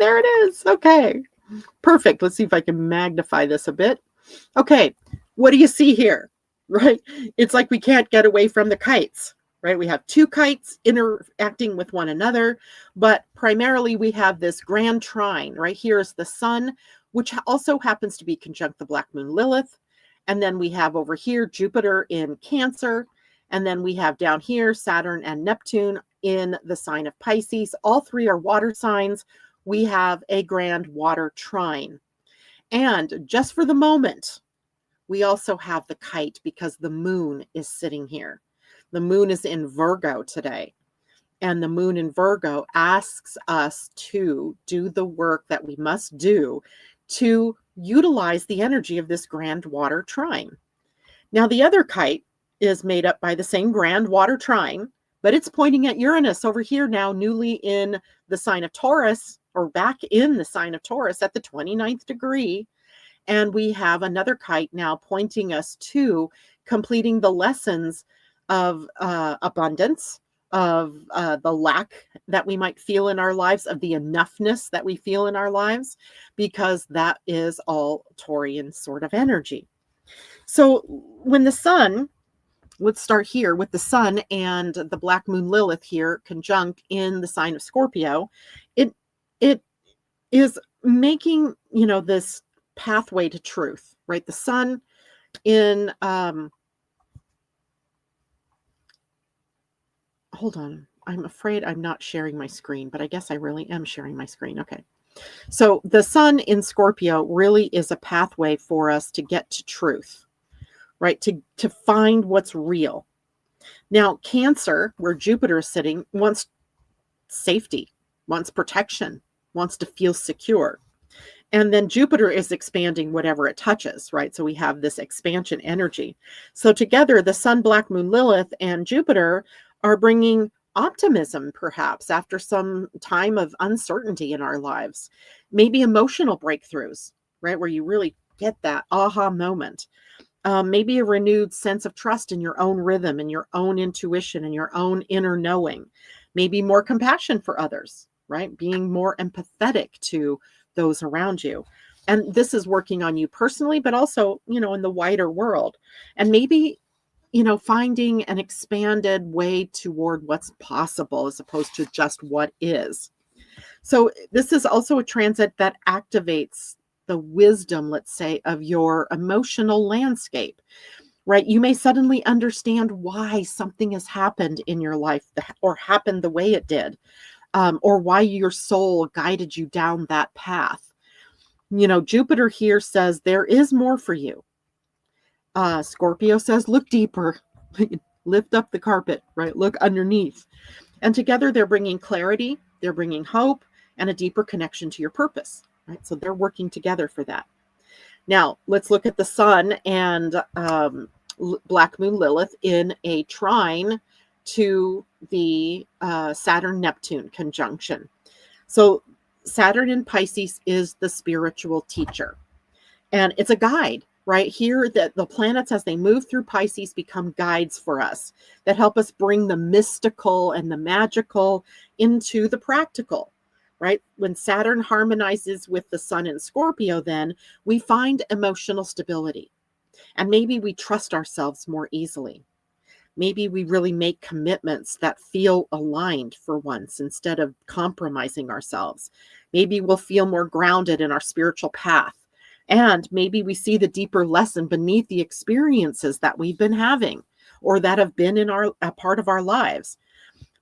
there it is. Okay, perfect. Let's see if I can magnify this a bit. Okay, what do you see here, right? It's like we can't get away from the kites, right? We have two kites interacting with one another, but primarily we have this grand trine. Right here is the sun, which also happens to be conjunct the black moon Lilith. And then we have over here Jupiter in Cancer. And then we have down here Saturn and Neptune in the sign of Pisces. All three are water signs. We have a grand water trine. And just for the moment, we also have the kite because the moon is sitting here. The moon is in Virgo today. And the moon in Virgo asks us to do the work that we must do to utilize the energy of this grand water trine. Now, the other kite is made up by the same grand water trine, but it's pointing at Uranus over here now, newly in the sign of Taurus, or back in the sign of Taurus at the 29th degree. And we have another kite now pointing us to completing the lessons of abundance, of the lack that we might feel in our lives, of the enoughness that we feel in our lives, because that is all Taurian sort of energy. So when the sun, let's start here with the sun and the black moon Lilith here conjunct in the sign of Scorpio, it is making, this pathway to truth, right? The sun in hold on, I'm afraid I'm not sharing my screen, but I guess I really am sharing my screen. Okay. So the sun in Scorpio really is a pathway for us to get to truth, right? To find what's real. Now, Cancer, where Jupiter is sitting, wants safety, wants protection, wants to feel secure. And then Jupiter is expanding whatever it touches, right? So we have this expansion energy. So together, the sun, black moon, Lilith, and Jupiter are bringing optimism, perhaps, after some time of uncertainty in our lives. Maybe emotional breakthroughs, right? Where you really get that aha moment. Maybe a renewed sense of trust in your own rhythm and your own intuition and your own inner knowing. Maybe more compassion for others, right? Being more empathetic to those around you. And this is working on you personally, but also, in the wider world. And maybe, finding an expanded way toward what's possible as opposed to just what is. So this is also a transit that activates the wisdom, let's say, of your emotional landscape, right? You may suddenly understand why something has happened in your life or happened the way it did. Or why your soul guided you down that path. Jupiter here says there is more for you. Scorpio says, look deeper, lift up the carpet, right? Look underneath. And together they're bringing clarity, they're bringing hope, and a deeper connection to your purpose, right? So they're working together for that. Now, let's look at the sun and black moon Lilith in a trine to the Saturn-Neptune conjunction. So Saturn in Pisces is the spiritual teacher. And it's a guide, right? Here, the planets, as they move through Pisces, become guides for us that help us bring the mystical and the magical into the practical, right? When Saturn harmonizes with the sun in Scorpio, then we find emotional stability. And maybe we trust ourselves more easily. Maybe we really make commitments that feel aligned for once instead of compromising ourselves. Maybe we'll feel more grounded in our spiritual path. And maybe we see the deeper lesson beneath the experiences that we've been having or that have been in a part of our lives.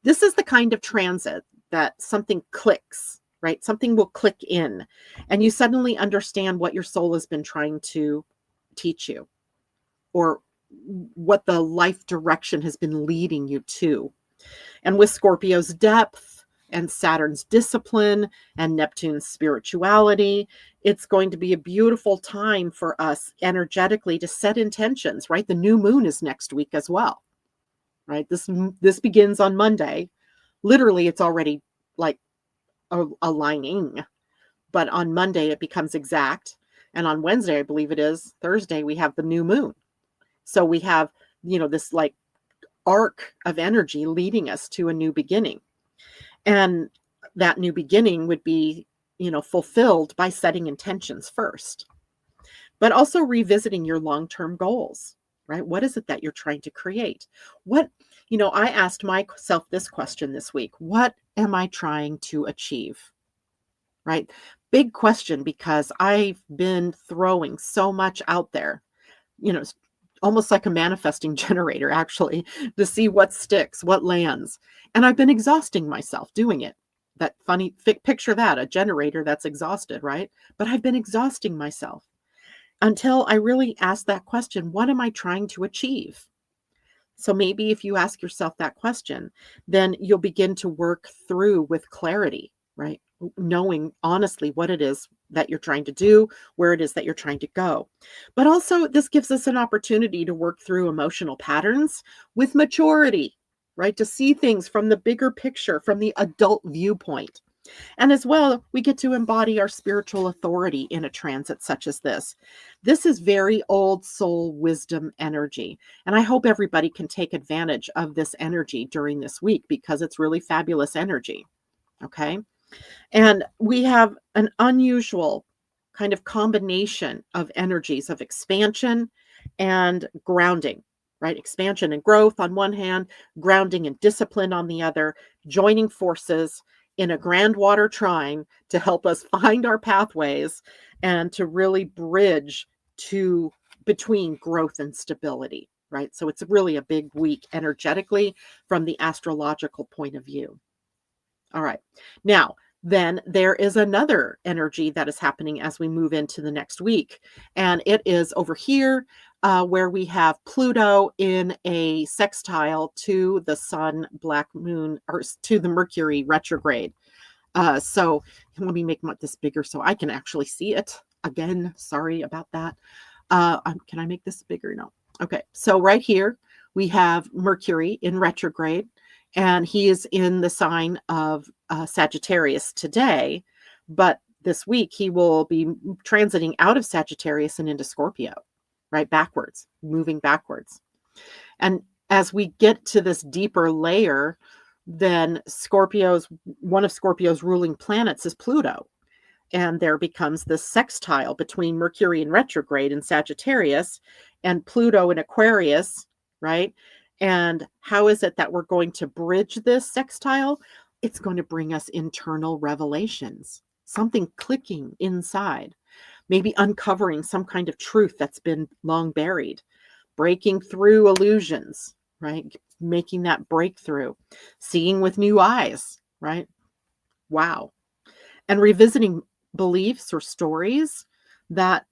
This is the kind of transit that something clicks, right? Something will click in and you suddenly understand what your soul has been trying to teach you, or what the life direction has been leading you to. And with Scorpio's depth and Saturn's discipline and Neptune's spirituality, it's going to be a beautiful time for us energetically to set intentions, right? The new moon is next week as well, right? This begins on Monday. Literally, it's already like aligning, but on Monday it becomes exact. And on Wednesday, I believe it is, Thursday, we have the new moon. So we have, this like arc of energy leading us to a new beginning. And that new beginning would be, fulfilled by setting intentions first, but also revisiting your long-term goals, right? What is it that you're trying to create? I asked myself this question this week: what am I trying to achieve? Right? Big question, because I've been throwing so much out there, almost like a manifesting generator, actually, to see what sticks, what lands. And I've been exhausting myself doing it. That funny, picture that, a generator that's exhausted, right? But I've been exhausting myself until I really asked that question: what am I trying to achieve? So maybe if you ask yourself that question, then you'll begin to work through with clarity, right? Knowing honestly what it is that you're trying to do, where it is that you're trying to go. But also, this gives us an opportunity to work through emotional patterns with maturity, right? To see things from the bigger picture, from the adult viewpoint. And as well, we get to embody our spiritual authority in a transit such as this. This is very old soul wisdom energy. And I hope everybody can take advantage of this energy during this week because it's really fabulous energy. Okay. And we have an unusual kind of combination of energies of expansion and grounding, right? Expansion and growth on one hand, grounding and discipline on the other, joining forces in a grand water trine to help us find our pathways and to really bridge to between growth and stability, right? So it's really a big week energetically from the astrological point of view. All right. Now, then there is another energy that is happening as we move into the next week. And it is over here where we have Pluto in a sextile to the sun, black moon, or to the Mercury retrograde. So let me make this bigger so I can actually see it again. Sorry about that. Can I make this bigger? No. Okay. So right here we have Mercury in retrograde. And he is in the sign of Sagittarius today. But this week, he will be transiting out of Sagittarius and into Scorpio, right? Backwards, moving backwards. And as we get to this deeper layer, then one of Scorpio's ruling planets is Pluto. And there becomes this sextile between Mercury in retrograde in Sagittarius and Pluto in Aquarius, right? And how is it that we're going to bridge this sextile? It's going to bring us internal revelations, something clicking inside, maybe uncovering some kind of truth that's been long buried, breaking through illusions, right? Making that breakthrough, seeing with new eyes, right? Wow. And revisiting beliefs or stories that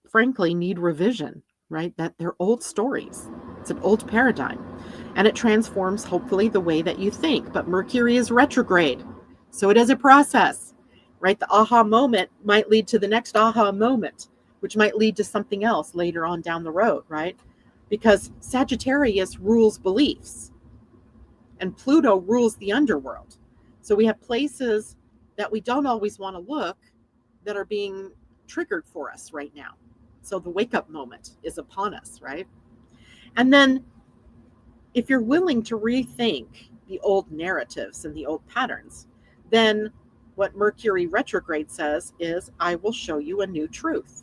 frankly need revision, right? That they're old stories. It's an old paradigm and it transforms hopefully the way that you think. But Mercury is retrograde. So it is a process, right? The aha moment might lead to the next aha moment, which might lead to something else later on down the road, right? Because Sagittarius rules beliefs and Pluto rules the underworld. So we have places that we don't always want to look that are being triggered for us right now. So the wake up moment is upon us, right? And then if you're willing to rethink the old narratives and the old patterns, then what Mercury retrograde says is, I will show you a new truth.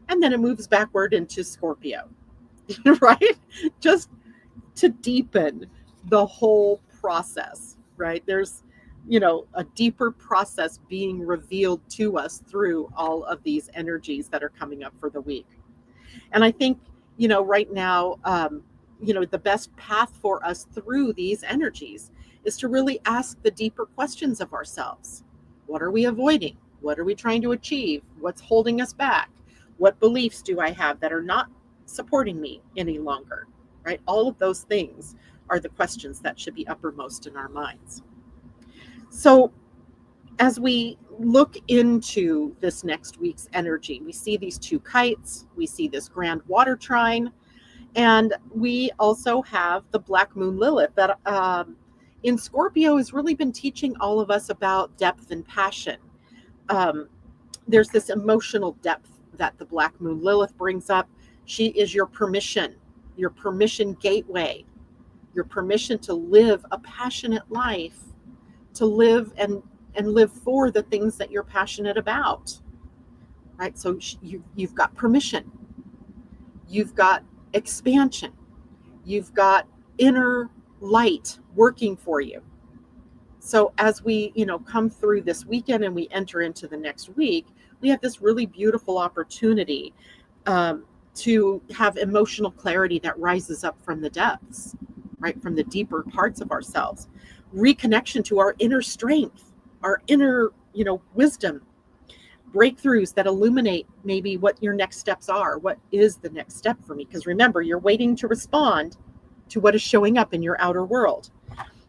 And then it moves backward into Scorpio, right? Just to deepen the whole process, right? There's, a deeper process being revealed to us through all of these energies that are coming up for the week. And I think, right now, the best path for us through these energies is to really ask the deeper questions of ourselves. What are we avoiding? What are we trying to achieve? What's holding us back? What beliefs do I have that are not supporting me any longer, right? All of those things are the questions that should be uppermost in our minds. So as we look into this next week's energy, we see these two kites, we see this grand water trine, and we also have the Black Moon Lilith that in Scorpio has really been teaching all of us about depth and passion. There's this emotional depth that the Black Moon Lilith brings up. She is your permission gateway, your permission to live a passionate life, to live and live for the things that you're passionate about, right? So you've got permission, you've got expansion, you've got inner light working for you. So as we, come through this weekend and we enter into the next week, we have this really beautiful opportunity to have emotional clarity that rises up from the depths, right? From the deeper parts of ourselves, reconnection to our inner strength, our inner, wisdom, breakthroughs that illuminate maybe what your next steps are. What is the next step for me? Because remember, you're waiting to respond, to what is showing up in your outer world,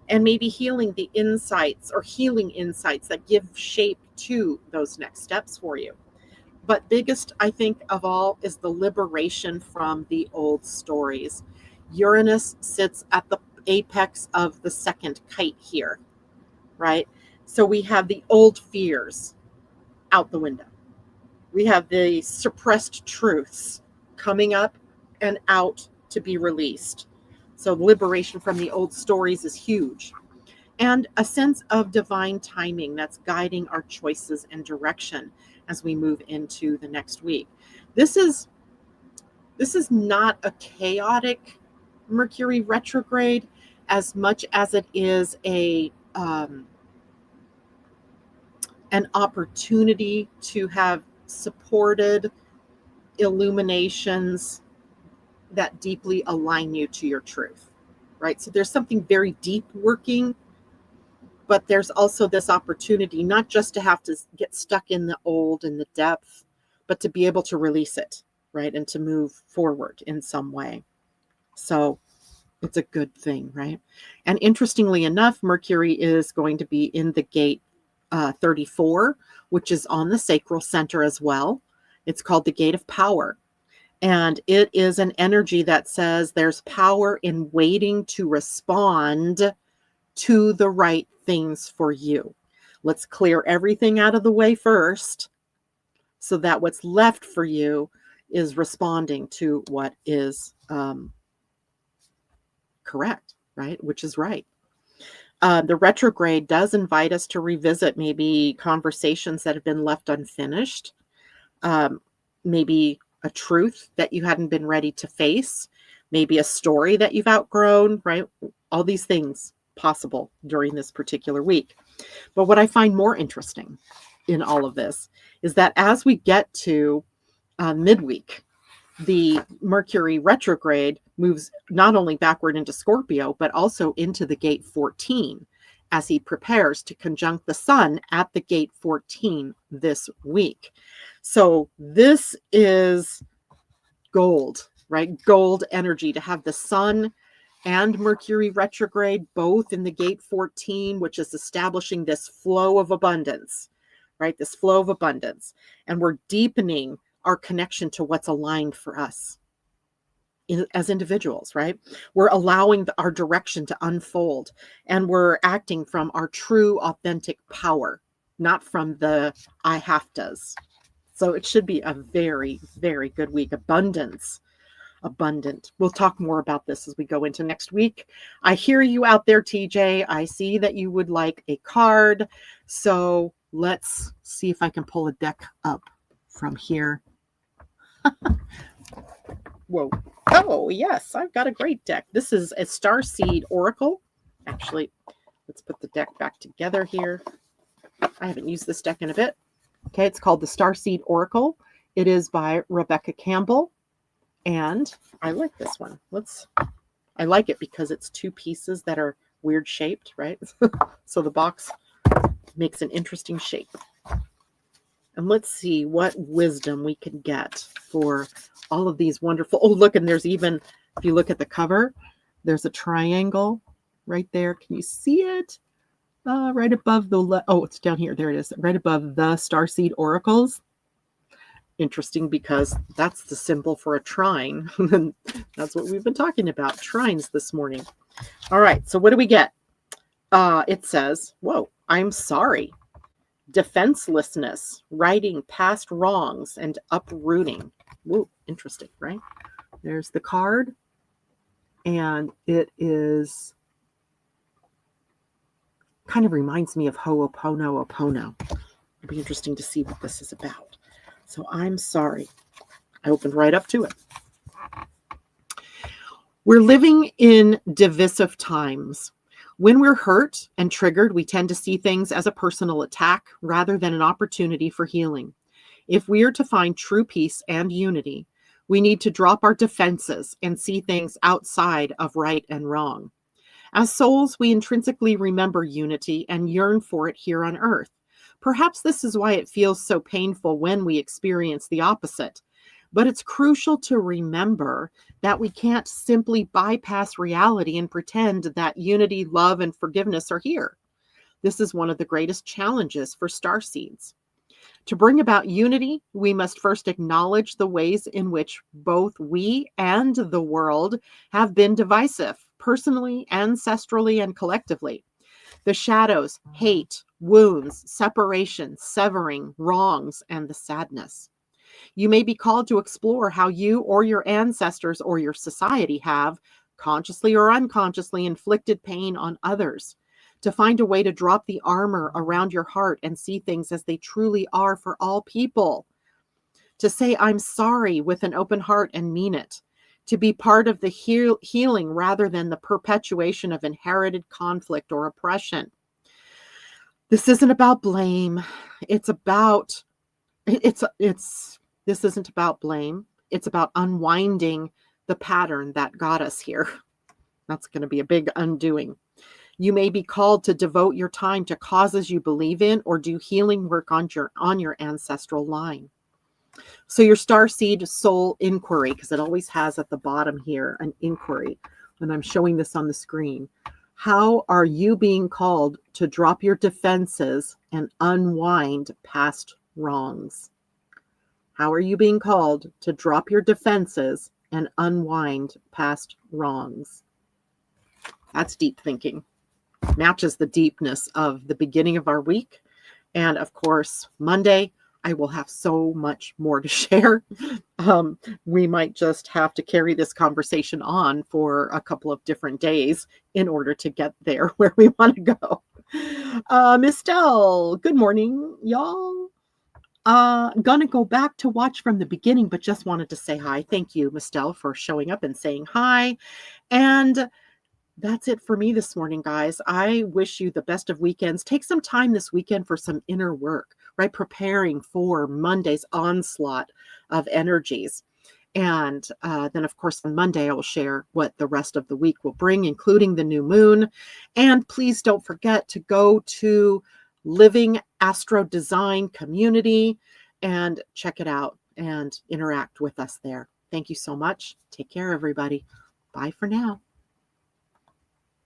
and maybe healing the insights or healing insights that give shape to those next steps for you. But biggest, I think, of all is the liberation from the old stories. Uranus sits at the apex of the second kite here, right? So we have the old fears out the window. We have the suppressed truths coming up and out to be released. So liberation from the old stories is huge. And a sense of divine timing that's guiding our choices and direction as we move into the next week. This is not a chaotic Mercury retrograde as much as it is an opportunity to have supported illuminations that deeply align you to your truth, right? So there's something very deep working, but there's also this opportunity not just to have to get stuck in the old and the depth, but to be able to release it, right? And to move forward in some way. So it's a good thing, right? And interestingly enough, Mercury is going to be in the gate 34, which is on the sacral center as well. It's called the gate of power. And it is an energy that says there's power in waiting to respond to the right things for you. Let's clear everything out of the way first so that what's left for you is responding to what is correct, right? Which is right. The retrograde does invite us to revisit maybe conversations that have been left unfinished, maybe a truth that you hadn't been ready to face, maybe a story that you've outgrown, right? All these things possible during this particular week. But what I find more interesting in all of this is that as we get to midweek, the Mercury retrograde moves not only backward into Scorpio, but also into the gate 14 as he prepares to conjunct the sun at the gate 14 this week. So this is gold, right? Gold energy to have the sun and Mercury retrograde both in the gate 14, which is establishing this flow of abundance, right? This flow of abundance. And we're deepening our connection to what's aligned for us as individuals, right? We're allowing our direction to unfold, and we're acting from our true, authentic power, not from the I have to's. So it should be a very, very good week. Abundant. We'll talk more about this as we go into next week. I hear you out there, TJ. I see that you would like a card. So let's see if I can pull a deck up from here. Whoa. Oh, yes, I've got a great deck. This is a Starseed Oracle. Actually, let's put the deck back together here. I haven't used this deck in a bit. Okay, it's called the Starseed Oracle. It is by Rebecca Campbell. And I like this one. I like it because it's two pieces that are weird shaped, right? So the box makes an interesting shape. And let's see what wisdom we can get for all of these wonderful. Oh, look, and there's even, if you look at the cover, there's a triangle right there. Can you see it? Right above oh, it's down here. There it is. Right above the Starseed Oracles. Interesting because that's the symbol for a trine. That's what we've been talking about, trines this morning. All right, so what do we get? It says, whoa, I'm sorry. Defenselessness, righting past wrongs and uprooting. Whoa, interesting, right? There's the card. And it is kind of reminds me of Ho'oponopono. It'll be interesting to see what this is about. So I'm sorry. I opened right up to it. We're living in divisive times. When we're hurt and triggered, we tend to see things as a personal attack rather than an opportunity for healing. If we are to find true peace and unity, we need to drop our defenses and see things outside of right and wrong. As souls, we intrinsically remember unity and yearn for it here on earth. Perhaps this is why it feels so painful when we experience the opposite. But it's crucial to remember that we can't simply bypass reality and pretend that unity, love, and forgiveness are here. This is one of the greatest challenges for starseeds. To bring about unity, we must first acknowledge the ways in which both we and the world have been divisive, personally, ancestrally, and collectively. The shadows, hate, wounds, separation, severing, wrongs, and the sadness. You may be called to explore how you or your ancestors or your society have, consciously or unconsciously, inflicted pain on others, to find a way to drop the armor around your heart and see things as they truly are for all people, to say, I'm sorry with an open heart and mean it, to be part of the healing rather than the perpetuation of inherited conflict or oppression. This isn't about blame. This isn't about blame. It's about unwinding the pattern that got us here. That's going to be a big undoing. You may be called to devote your time to causes you believe in or do healing work on your ancestral line. So your starseed soul inquiry, because it always has at the bottom here an inquiry, and I'm showing this on the screen. How are you being called to drop your defenses and unwind past wrongs? How are you being called to drop your defenses and unwind past wrongs? That's deep thinking. Matches the deepness of the beginning of our week. And of course, Monday, I will have so much more to share. We might just have to carry this conversation on for a couple of different days in order to get there where we want to go. Estelle, good morning, y'all. Gonna go back to watch from the beginning, but just wanted to say hi. Thank you, Estelle, for showing up and saying hi. And that's it for me this morning, guys. I wish you the best of weekends. Take some time this weekend for some inner work, right? Preparing for Monday's onslaught of energies. And then, of course, on Monday, I will share what the rest of the week will bring, including the new moon. And please don't forget to go to Living AstroDesign community and check it out and interact with us there. Thank you so much. Take care, everybody. Bye for now.